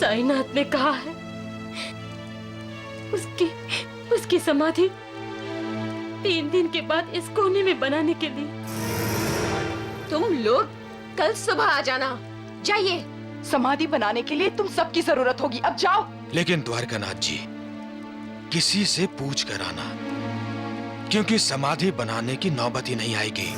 साईनाथ ने कहा है उसकी समाधि 3 दिन के बाद इस कोने में बनाने के लिए। तुम लोग कल सुबह आ जाना। जाइए। समाधि बनाने के लिए तुम सबकी जरूरत होगी, अब जाओ। लेकिन द्वारकानाथ जी, किसी से पूछ कर आना, क्योंकि समाधि बनाने की नौबत ही नहीं आएगी।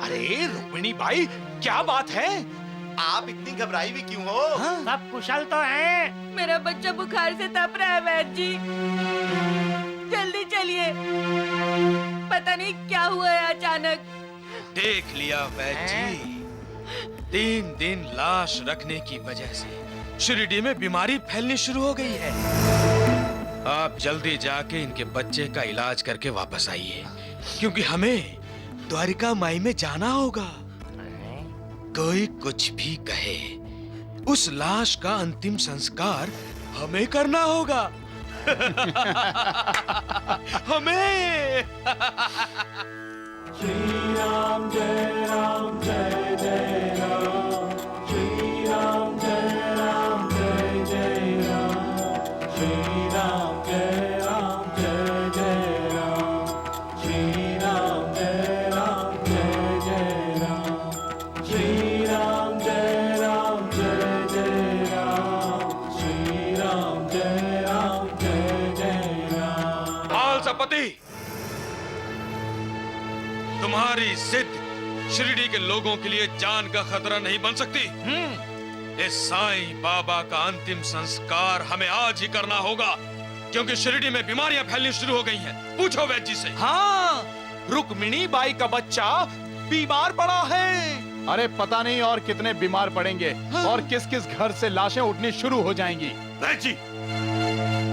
अरे रुक्मिणी बाई, क्या बात है? आप इतनी घबराई भी क्यों हो? सब कुशल तो है। मेरा बच्चा बुखार से तप रहा है वैद्य जी, जल्दी चलिए। पता नहीं क्या हुआ है अचानक। देख लिया वैद्य जी, 3 दिन लाश रखने की वजह से शिरडी में बीमारी फैलनी शुरू हो गई है। आप जल्दी जाके इनके बच्चे का इलाज करके वापस आइए, क्योंकि हमें द्वारिका माई में जाना होगा। कोई कुछ भी कहे, उस लाश का अंतिम संस्कार हमें करना होगा। हमें। श्री राम जय राम जय जय राम, श्री राम जय राम जय जय राम, श्री राम जय राम जय जय राम, श्री राम जय राम जय जय राम, श्री राम जय राम जय जय राम, श्री राम जय राम जय जय राम। मालसापति, तुम्हारी जिद शिरडी के लोगों के लिए जान का खतरा नहीं बन सकती। इस साईं बाबा का अंतिम संस्कार हमें आज ही करना होगा, क्योंकि शिरडी में बीमारियां फैलनी शुरू हो गई हैं। पूछो वैद्य जी से। हाँ, रुक्मिणी बाई का बच्चा बीमार पड़ा है। अरे पता नहीं और कितने बीमार पड़ेंगे, हाँ। और किस किस घर से लाशें उठनी शुरू हो जाएंगी। वैद्य जी,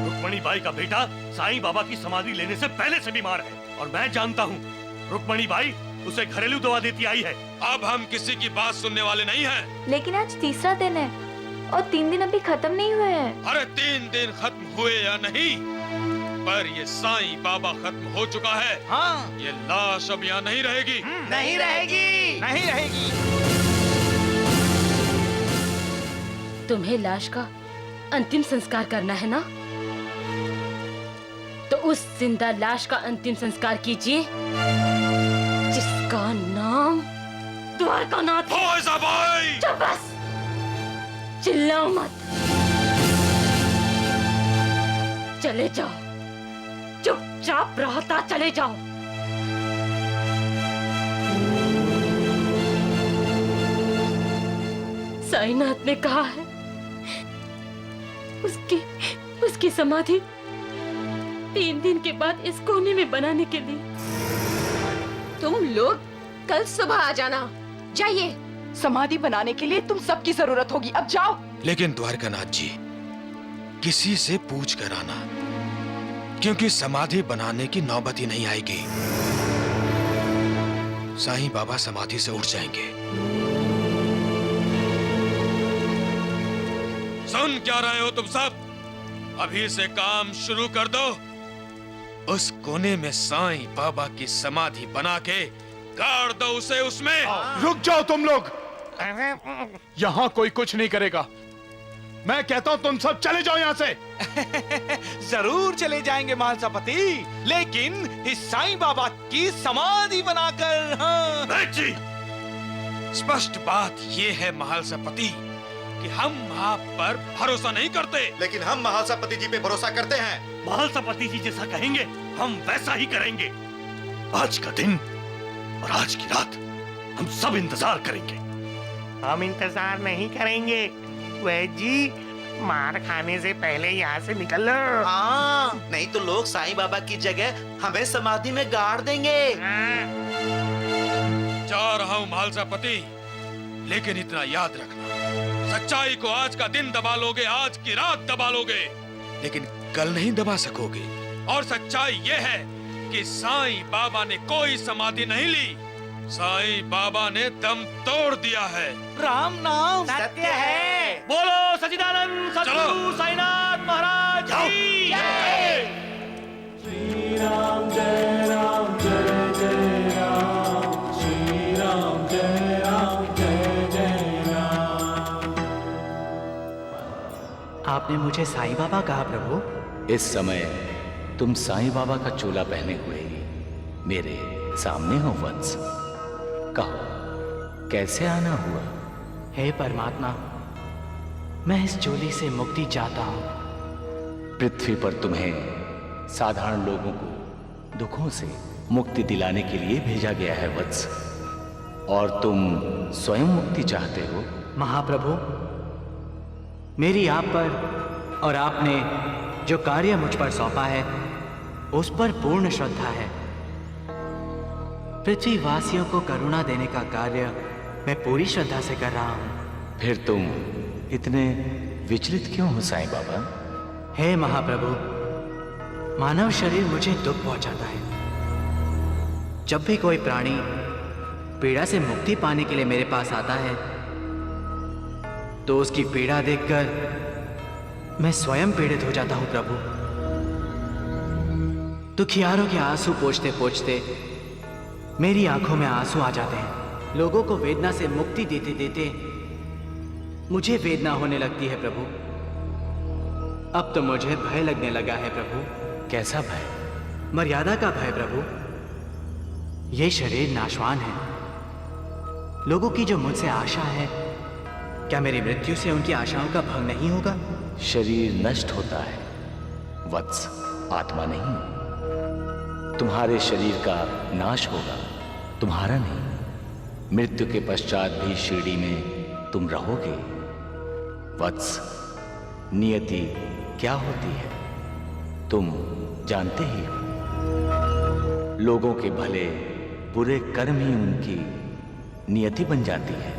रुक्मिणी बाई का बेटा साईं बाबा की समाधि लेने से पहले से बीमार है, और मैं जानता हूँ रुक्मिणी बाई उसे घरेलू दवा देती आई है। अब हम किसी की बात सुनने वाले नहीं हैं। लेकिन आज तीसरा दिन है और 3 दिन अभी खत्म नहीं हुए हैं। अरे 3 दिन खत्म हुए या नहीं, पर ये साईं बाबा खत्म हो चुका है। हाँ। ये लाश अब यहाँ नहीं रहेगी। नहीं रहेगी, नहीं रहेगी। तुम्हें लाश का अंतिम संस्कार करना है ना, तो उस जिंदा लाश का अंतिम संस्कार कीजिए जिसका नाम द्वारकानाथ है। चुप बस, चिल्लाओ मत। चले जाओ, चुपचाप रहता चले जाओ। साईनाथ ने कहा है उसकी समाधि 3 दिन के बाद इस कोने में बनाने के लिए। तुम लोग कल सुबह आ जाना। जाइए। समाधि बनाने के लिए तुम सबकी जरूरत होगी, अब जाओ। लेकिन द्वारकानाथ जी, किसी से पूछ कर आना, क्योंकि समाधि बनाने की नौबत ही नहीं आएगी। साईं बाबा समाधि से उठ जाएंगे। सुन क्या रहे हो तुम सब? अभी से काम शुरू कर दो। उस कोने में साईं बाबा की समाधि बना के गाड़ दो उसे उसमें। रुक जाओ तुम लोग, यहाँ कोई कुछ नहीं करेगा। मैं कहता हूँ तुम सब चले जाओ यहाँ से। जरूर चले जाएंगे मालसापति, लेकिन इस साईं बाबा की समाधि बनाकर। हाँ। वैद्य जी, स्पष्ट बात ये है महालसापति कि हम आप पर भरोसा नहीं करते। लेकिन हम महालसापति जी पे भरोसा करते हैं। महालसापति जी जैसा कहेंगे हम वैसा ही करेंगे। आज का दिन और आज की रात हम सब इंतजार करेंगे। हम इंतजार नहीं करेंगे वैद्य जी, मार खाने से पहले यहाँ से निकल लो। हाँ, नहीं तो लोग साईं बाबा की जगह हमें समाधि में गाड़ देंगे। जा रहा हूँ महालसापति, लेकिन इतना याद रखना, सच्चाई को आज का दिन दबा लोगे, आज की रात दबा लोगे, लेकिन कल नहीं दबा सकोगे। और सच्चाई ये है कि साईं बाबा ने कोई समाधि नहीं ली, साईं बाबा ने दम तोड़ दिया है। राम नाम सत्य है। बोलो सच्चिदानंद सद्गुरु साईनाथ महाराज की जय। श्री राम जय राम जय जय राम, श्री राम जय जय राम। आपने मुझे साईं बाबा कहा प्रभु? इस समय तुम साईं बाबा का चोला पहने हुए ही मेरे सामने हो वत्स। कहो कैसे आना हुआ? हे परमात्मा, मैं इस चोली से मुक्ति चाहता हूँ। पृथ्वी पर तुम्हें साधारण लोगों को दुखों से मुक्ति दिलाने के लिए भेजा गया है वत्स, और तुम स्वयं मुक्ति चाहते हो। महाप्रभु, मेरी आप पर और आपने जो कार्य मुझ पर सौंपा है उस पर पूर्ण श्रद्धा है। पृथ्वी वासियों को करुणा देने का कार्य मैं पूरी श्रद्धा से कर रहा हूं। फिर तुम इतने विचलित क्यों हो साईं बाबा? हे महाप्रभु, मानव शरीर मुझे दुख पहुंचाता है। जब भी कोई प्राणी पीड़ा से मुक्ति पाने के लिए मेरे पास आता है तो उसकी पीड़ा देखकर मैं स्वयं पीड़ित हो जाता हूं प्रभु। दुखियारों के आंसू पोंछते पोंछते मेरी आंखों में आंसू आ जाते हैं। लोगों को वेदना से मुक्ति देते देते मुझे वेदना होने लगती है प्रभु। अब तो मुझे भय लगने लगा है प्रभु। कैसा भय? मर्यादा का भय प्रभु। ये शरीर नाशवान है। लोगों की जो मुझसे आशा है, क्या मेरी मृत्यु से उनकी आशाओं का भंग नहीं होगा? शरीर नष्ट होता है वत्स, आत्मा नहीं। तुम्हारे शरीर का नाश होगा, तुम्हारा नहीं। मृत्यु के पश्चात भी शिरडी में तुम रहोगे वत्स। नियति क्या होती है तुम जानते ही हो। लोगों के भले बुरे कर्म ही उनकी नियति बन जाती है।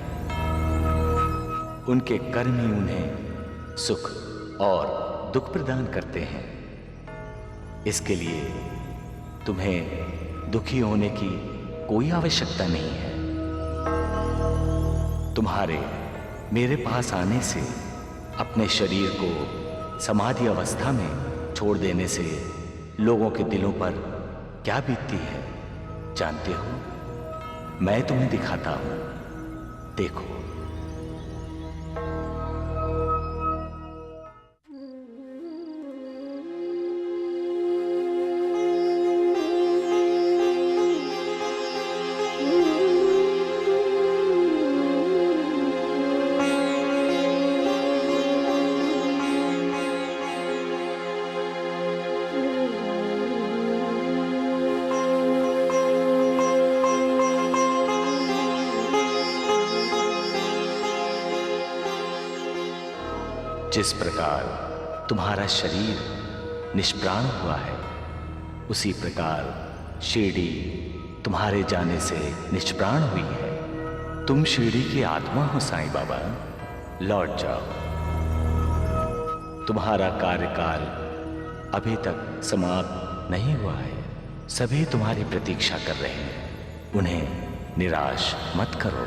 उनके कर्म ही उन्हें सुख और दुख प्रदान करते हैं। इसके लिए तुम्हें दुखी होने की कोई आवश्यकता नहीं है। तुम्हारे मेरे पास आने से, अपने शरीर को समाधि अवस्था में छोड़ देने से लोगों के दिलों पर क्या बीतती है जानते हो? मैं तुम्हें दिखाता हूं, देखो। जिस प्रकार तुम्हारा शरीर निष्प्राण हुआ है, उसी प्रकार शिरडी तुम्हारे जाने से निष्प्राण हुई है। तुम शिरडी की आत्मा हो साईं बाबा, लौट जाओ। तुम्हारा कार्यकाल अभी तक समाप्त नहीं हुआ है। सभी तुम्हारी प्रतीक्षा कर रहे हैं, उन्हें निराश मत करो।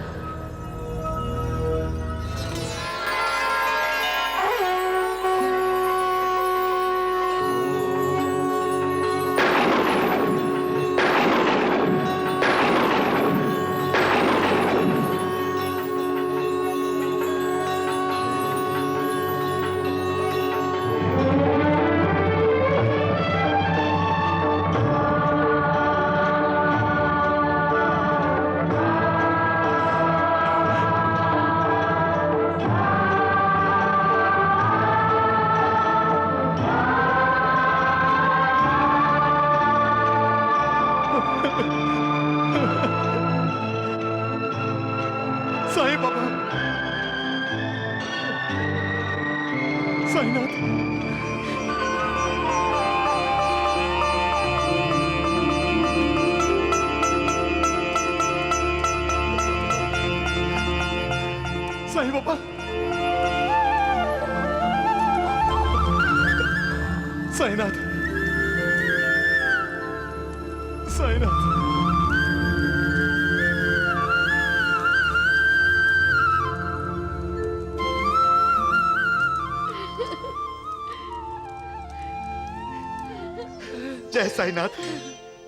साईं बाबा, साईनाथ, साईं बाबा, साईनाथ, साईनाथ, जय साईनाथ।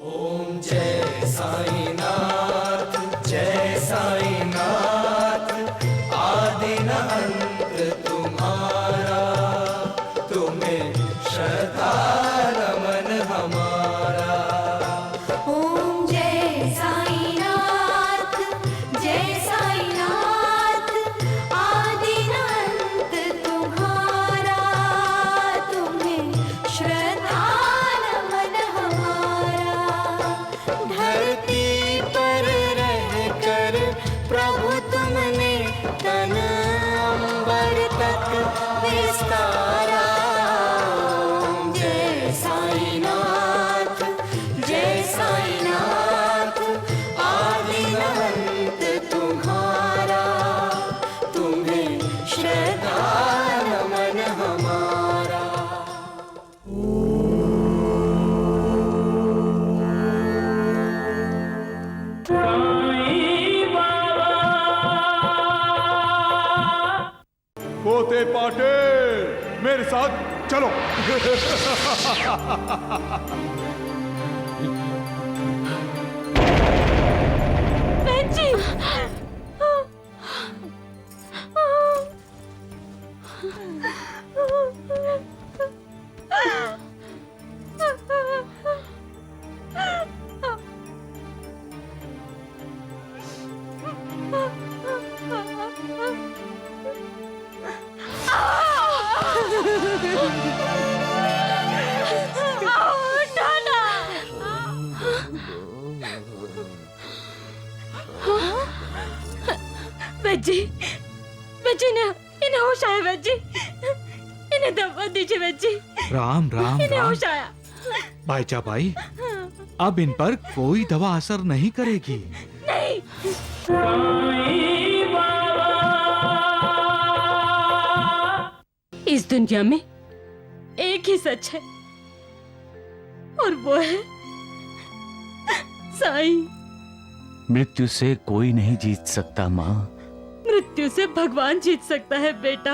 ओम जय साईनाथ, जय साईनाथ, आदि न अंत तुम्हारा, तुम्हें श्रद्धा नमन हमारा। ओम जय साईनाथ, जय साईनाथ, आदि न अंत तुम्हारा, तुम्हें श्रद्धा नमन हमारा। धरती पर रहकर प्रभु तुमने तन अंबर तक विस्तारा। ओम जय साईनाथ, जय साईनाथ, आदि न अंत तुम्हारा, तुम्हें श्रद्धा नमन हमारा। पोते पाटिल मेरे साथ चलो। बहन जी। बच्ची, बच्ची ने इन्हें होश आया बच्ची, इन्हें दवा दीजिए बच्ची। राम राम इन्हें राम। होश आया। बाईचा बाई, अब इन पर कोई दवा असर नहीं करेगी। नहीं। इस दुनिया में एक ही सच है और वो है साईं। मृत्यु से कोई नहीं जीत सकता माँ। मृत्यु से भगवान जीत सकता है बेटा,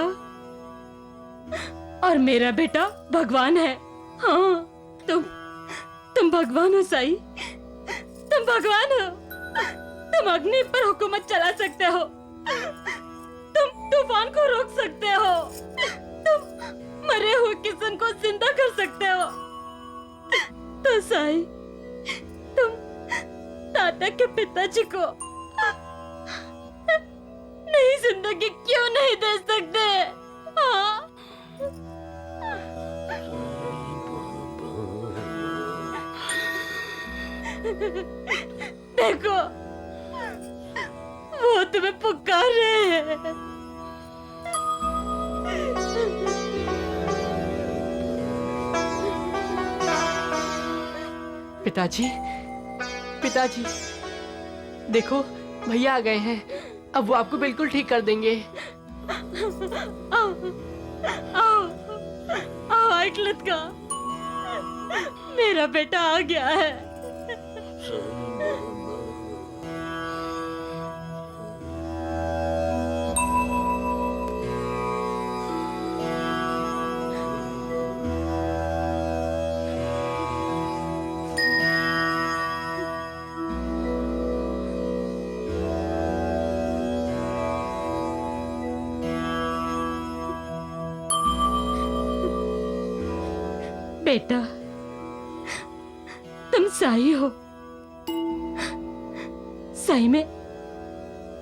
और मेरा बेटा भगवान है। हाँ, तुम भगवान हो साईं, तुम भगवान हो। तुम अग्नि पर हुकूमत चला सकते हो, तुम तूफान को रोक सकते हो, तुम मरे हुए किसान को जिंदा कर सकते हो। तो साईं, तुम दादा के पिताजी को नई जिंदगी क्यों नहीं दे सकते? हाँ? देखो, वो तुम्हें पुकार रहे हैं। पिताजी, पिताजी, देखो भैया आ गए हैं, अब वो आपको बिल्कुल ठीक कर देंगे। आओ, आओ, आओ आइकलत का, मेरा बेटा आ गया है। बेटा, तुम साई हो। साई में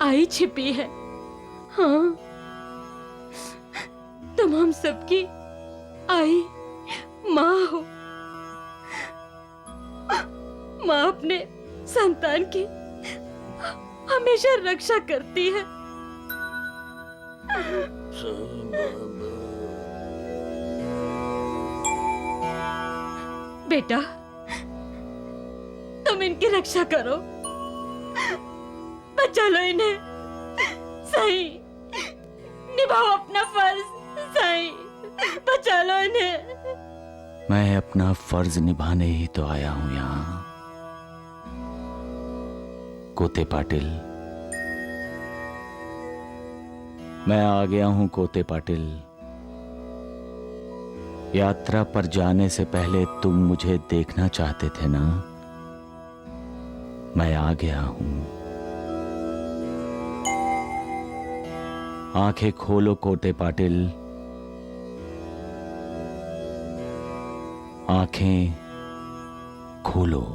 आई छिपी है। हाँ, तुम हम सबकी आई माँ हो। माँ अपने संतान की हमेशा रक्षा करती है। बेटा, तुम इनकी रक्षा करो, बचा लो इन्हें। सही, निभाओ अपना फर्ज। सही, बचा लो इन्हें। मैं अपना फर्ज निभाने ही तो आया हूं यहाँ। कोते पाटिल, मैं आ गया हूं कोते पाटिल। यात्रा पर जाने से पहले तुम मुझे देखना चाहते थे ना? मैं आ गया हूं। आंखें खोलो कोटे पाटिल, आंखें खोलो।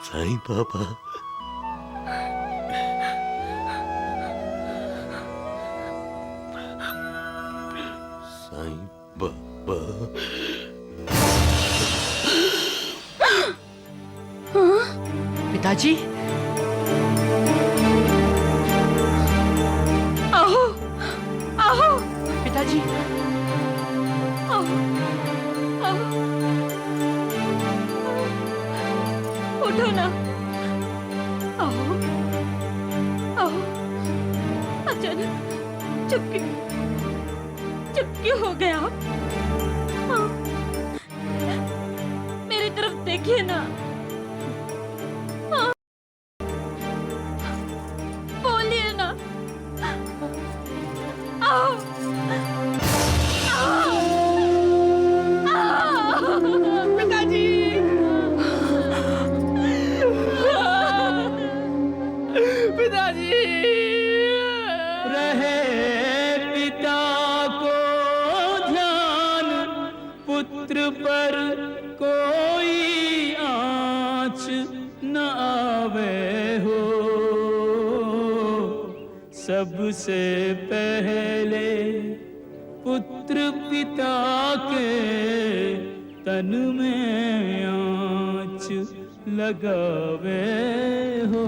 साईं बाबा, साईं बाबा, साईं बाबा। पिताजी, आओ आओ पिताजी, आओ आओ, उठो ना, आओ आओ। अचानक चुप क्यों हो गया आप? हाँ, मेरी तरफ देखिए ना। हाँ, बोलिए ना। आओ पिताजी, पिताजी। रहे पिता को ध्यान, पुत्र पर कोई आँच न आवे हो। सबसे पहले पुत्र पिता के तन में आँच लगावे हो।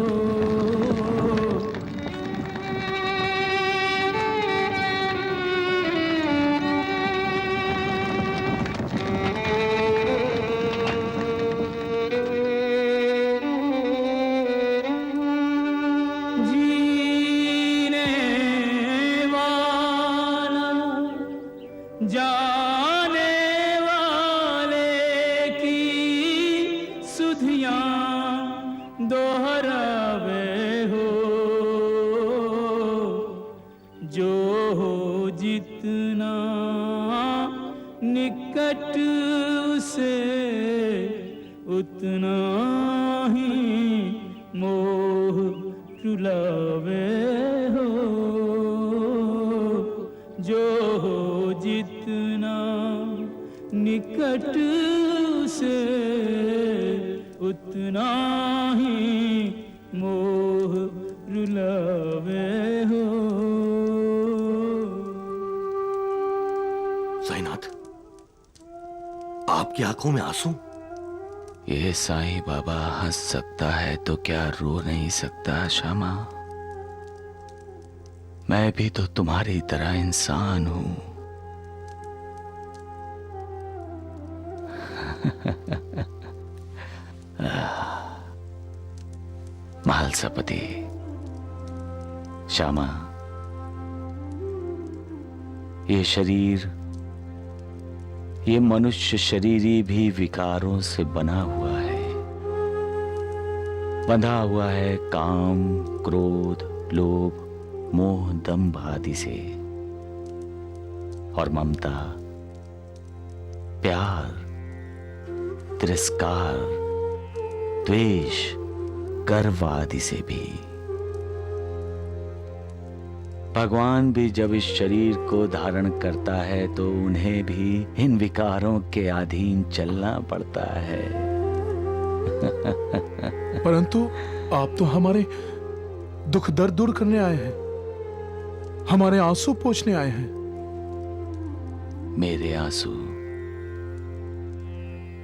जीने वाला जाने वाले की सुधियां दोहरावे हो। जो हो जितना निकट उसे उतना ही मोह रुलावे हो। जो हो जितना निकट से उतना ही मोह रुलावे हो। साईनाथ, आपकी आंखों में आंसू? ये साईं बाबा हंस सकता है तो क्या रो नहीं सकता श्यामा? मैं भी तो तुम्हारी तरह इंसान हूं। महालसापति, श्यामा, ये शरीर, ये मनुष्य शरीरी भी विकारों से बना हुआ है। बंधा हुआ है काम, क्रोध, लोभ, मोह, दंभ आदि से, और ममता, प्यार, तिरस्कार, द्वेष, गर्व आदि से भी। भगवान भी जब इस शरीर को धारण करता है तो उन्हें भी इन विकारों के अधीन चलना पड़ता है। परंतु आप तो हमारे दुख दर्द दूर करने आए हैं, हमारे आंसू पोंछने आए हैं। मेरे आंसू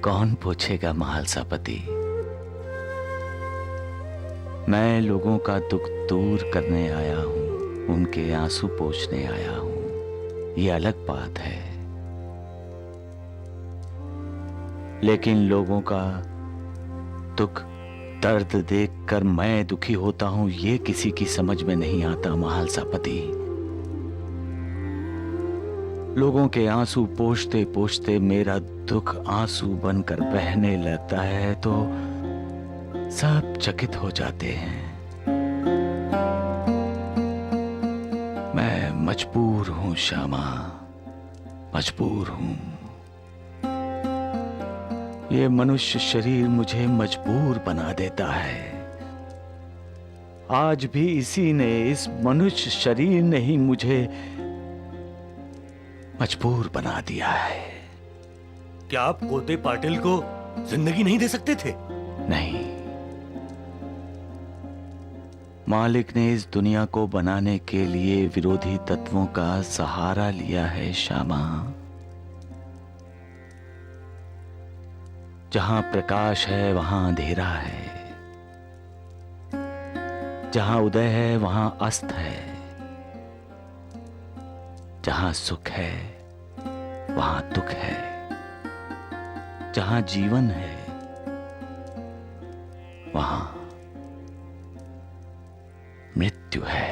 कौन पोंछेगा महालसापति? मैं लोगों का दुख दूर करने आया हूं, उनके आंसू पोंछने आया हूं, ये अलग बात है। लेकिन लोगों का दुख दर्द देखकर मैं दुखी होता हूं, ये किसी की समझ में नहीं आता महालसापति। लोगों के आंसू पोंछते पोंछते मेरा दुख आंसू बनकर बहने लगता है तो सब चकित हो जाते हैं। मैं मजबूर हूं श्यामा, मजबूर हूं। ये मनुष्य शरीर मुझे मजबूर बना देता है। आज भी इसी ने, इस मनुष्य शरीर ने ही मुझे मजबूर बना दिया है। क्या आप कोते पाटिल को जिंदगी नहीं दे सकते थे? नहीं, मालिक ने इस दुनिया को बनाने के लिए विरोधी तत्वों का सहारा लिया है श्यामा। जहां प्रकाश है वहां अंधेरा है, जहां उदय है वहां अस्त है, जहां सुख है वहां दुख है, जहां जीवन है वहां मृत्यु है।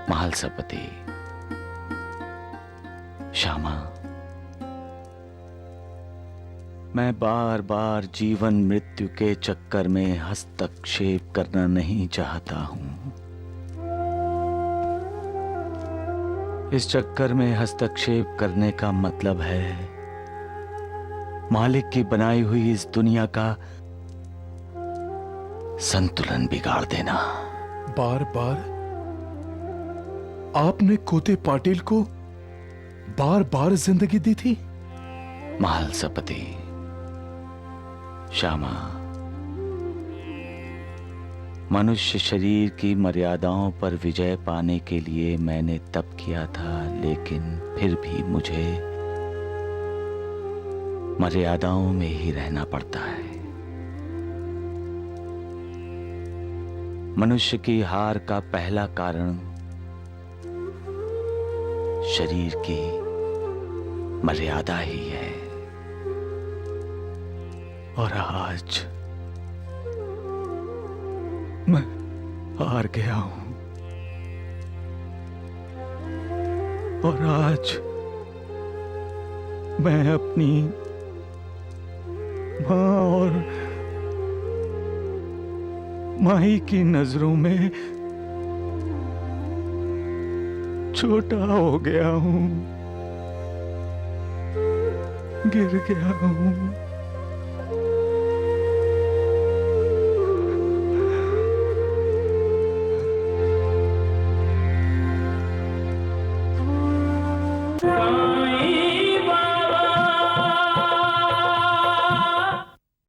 महालसापति, श्यामा, मैं बार बार जीवन मृत्यु के चक्कर में हस्तक्षेप करना नहीं चाहता हूं। इस चक्कर में हस्तक्षेप करने का मतलब है मालिक की बनाई हुई इस दुनिया का संतुलन बिगाड़ देना। बार बार आपने कोते पाटिल को बार बार जिंदगी दी थी। महालसापति, श्यामा, मनुष्य शरीर की मर्यादाओं पर विजय पाने के लिए मैंने तप किया था, लेकिन फिर भी मुझे मर्यादाओं में ही रहना पड़ता है। मनुष्य की हार का पहला कारण शरीर की मर्यादा ही है। और आज मैं हार गया हूं, और आज मैं अपनी मां और माई की नजरों में छोटा हो गया हूं, गिर गया हूं।